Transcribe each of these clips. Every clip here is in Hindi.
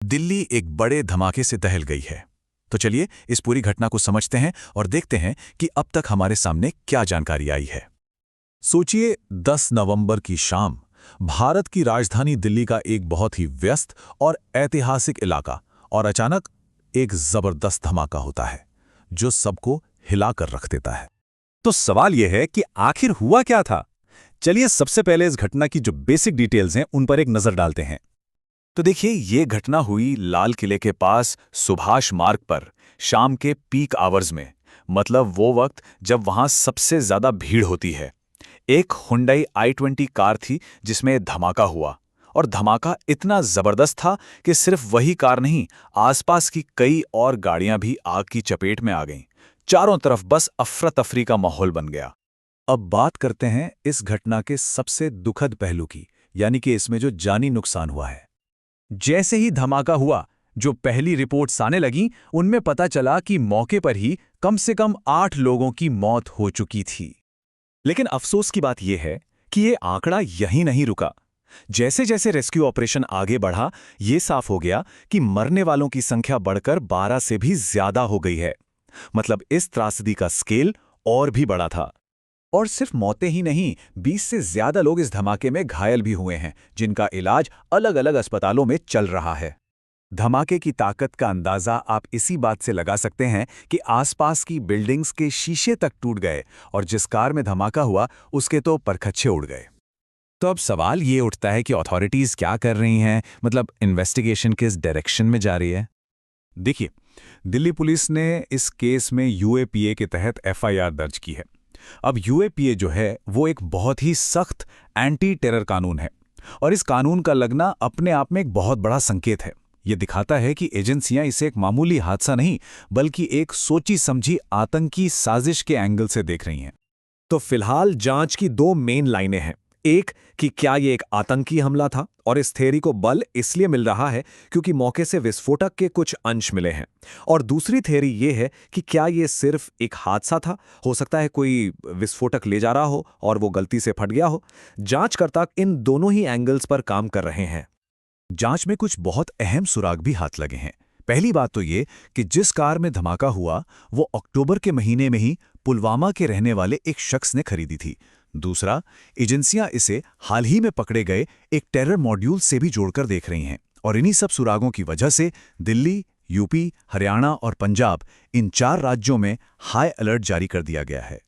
दिल्ली एक बड़े धमाके से दहल गई है। तो चलिए इस पूरी घटना को समझते हैं और देखते हैं कि अब तक हमारे सामने क्या जानकारी आई है। सोचिए 10 नवंबर की शाम, भारत की राजधानी दिल्ली का एक बहुत ही व्यस्त और ऐतिहासिक इलाका, और अचानक एक जबरदस्त धमाका होता है जो सबको हिला कर रख देता है। तो सवाल यह है कि आखिर हुआ क्या था। चलिए सबसे पहले इस घटना की जो बेसिक डिटेल्स हैं उन पर एक नजर डालते हैं। तो देखिए, ये घटना हुई लाल किले के पास सुभाष मार्ग पर शाम के पीक आवर्स में, मतलब वो वक्त जब वहां सबसे ज्यादा भीड़ होती है। एक हुंडई i20 कार थी जिसमें धमाका हुआ, और धमाका इतना जबरदस्त था कि सिर्फ वही कार नहीं, आसपास की कई और गाड़ियां भी आग की चपेट में आ गईं। चारों तरफ बस अफरा तफरी का माहौल बन गया। अब बात करते हैं इस घटना के सबसे दुखद पहलू की, यानी कि इसमें जो जानी नुकसान हुआ है। जैसे ही धमाका हुआ, जो पहली रिपोर्ट्स आने लगीं, उनमें पता चला कि मौके पर ही कम से कम 8 लोगों की मौत हो चुकी थी। लेकिन अफसोस की बात यह है कि ये आंकड़ा यहीं नहीं रुका। जैसे जैसे रेस्क्यू ऑपरेशन आगे बढ़ा, ये साफ हो गया कि मरने वालों की संख्या बढ़कर 12 से भी ज्यादा हो गई है। मतलब इस त्रासदी का स्केल और भी बड़ा था। और सिर्फ मौतें ही नहीं, 20 से ज्यादा लोग इस धमाके में घायल भी हुए हैं, जिनका इलाज अलग-अलग अस्पतालों में चल रहा है। धमाके की ताकत का अंदाजा आप इसी बात से लगा सकते हैं कि आसपास की बिल्डिंग्स के शीशे तक टूट गए, और जिस कार में धमाका हुआ उसके तो परखच्चे उड़ गए। तो अब सवाल ये उठता है कि अथॉरिटीज क्या कर रही हैं, मतलब इन्वेस्टिगेशन किस डायरेक्शन में जा रही है। देखिए, दिल्ली पुलिस ने इस केस में यूएपीए के तहत एफआईआर दर्ज की है। अब यूएपीए जो है वो एक बहुत ही सख्त एंटी टेरर कानून है, और इस कानून का लगना अपने आप में एक बहुत बड़ा संकेत है। ये दिखाता है कि एजेंसियां इसे एक मामूली हादसा नहीं, बल्कि एक सोची समझी आतंकी साजिश के एंगल से देख रही हैं। तो फिलहाल जांच की दो मेन लाइनें हैं। एक कि क्या ये एक आतंकी हमला था, और इस थ्योरी को बल इसलिए मिल रहा है क्योंकि मौके से विस्फोटक के कुछ अंश मिले हैं। और दूसरी थ्योरी ये है कि क्या ये सिर्फ एक हादसा था, हो सकता है कोई विस्फोटक ले जा रहा हो और वो गलती से फट गया हो। जांचकर्ता इन दोनों ही एंगल्स पर काम कर रहे हैं। जांच में कुछ बहुत अहम सुराग भी हाथ लगे हैं। पहली बात तो ये कि जिस कार में धमाका हुआ वो अक्टूबर के महीने में ही पुलवामा के रहने वाले एक शख्स ने खरीदी थी। दूसरा, एजेंसियां इसे हाल ही में पकड़े गए एक टेरर मॉड्यूल से भी जोड़कर देख रही हैं, और इन्हीं सब सुरागों की वजह से दिल्ली, यूपी, हरियाणा और पंजाब, इन 4 राज्यों में हाई अलर्ट जारी कर दिया गया है।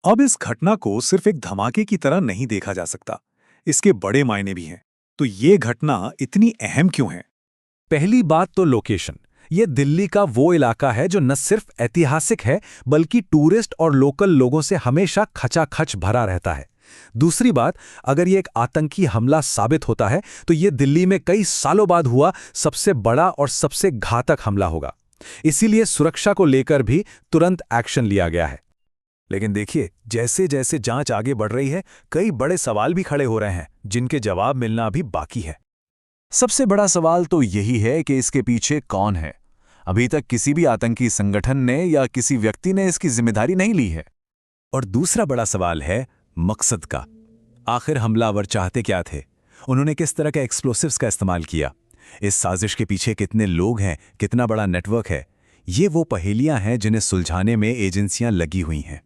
अब इस घटना को सिर्फ एक धमाके की तरह नहीं देखा जा सकता, इसके बड़े मायने भी हैं। तो ये घटना इतनी अहम क्यों है? पहली बात तो लोकेशन। ये दिल्ली का वो इलाका है जो न सिर्फ ऐतिहासिक है, बल्कि टूरिस्ट और लोकल लोगों से हमेशा खचाखच भरा रहता है। दूसरी बात, अगर ये एक आतंकी हमला साबित होता है तो ये दिल्ली में कई सालों बाद हुआ सबसे बड़ा और सबसे घातक हमला होगा। इसीलिए सुरक्षा को लेकर भी तुरंत एक्शन लिया गया है। लेकिन देखिए, जैसे जैसे जांच आगे बढ़ रही है, कई बड़े सवाल भी खड़े हो रहे हैं, जिनके जवाब मिलना अभी बाकी है। सबसे बड़ा सवाल तो यही है कि इसके पीछे कौन है। अभी तक किसी भी आतंकी संगठन ने या किसी व्यक्ति ने इसकी जिम्मेदारी नहीं ली है। और दूसरा बड़ा सवाल है मकसद का। आखिर हमलावर चाहते क्या थे? उन्होंने किस तरह के एक्सप्लोसिव्स का इस्तेमाल किया? इस साजिश के पीछे कितने लोग हैं, कितना बड़ा नेटवर्क है? ये वो पहेलियां हैं जिन्हें सुलझाने में एजेंसियां लगी हुई हैं।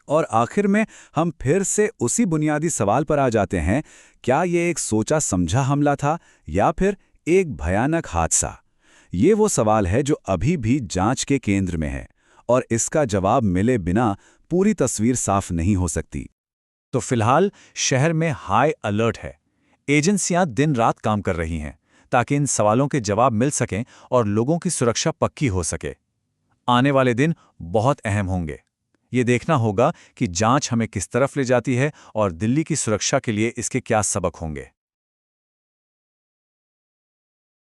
और आखिर में हम फिर से उसी बुनियादी सवाल पर आ जाते हैं, क्या ये एक सोचा समझा हमला था या फिर एक भयानक हादसा? ये वो सवाल है जो अभी भी जांच के केंद्र में है, और इसका जवाब मिले बिना पूरी तस्वीर साफ नहीं हो सकती। तो फिलहाल शहर में हाई अलर्ट है। एजेंसियां दिन रात काम कर रही हैं ताकि इन सवालों के जवाब मिल सकें और लोगों की सुरक्षा पक्की हो सके। आने वाले दिन बहुत अहम होंगे। ये देखना होगा कि जांच हमें किस तरफ ले जाती है और दिल्ली की सुरक्षा के लिए इसके क्या सबक होंगे।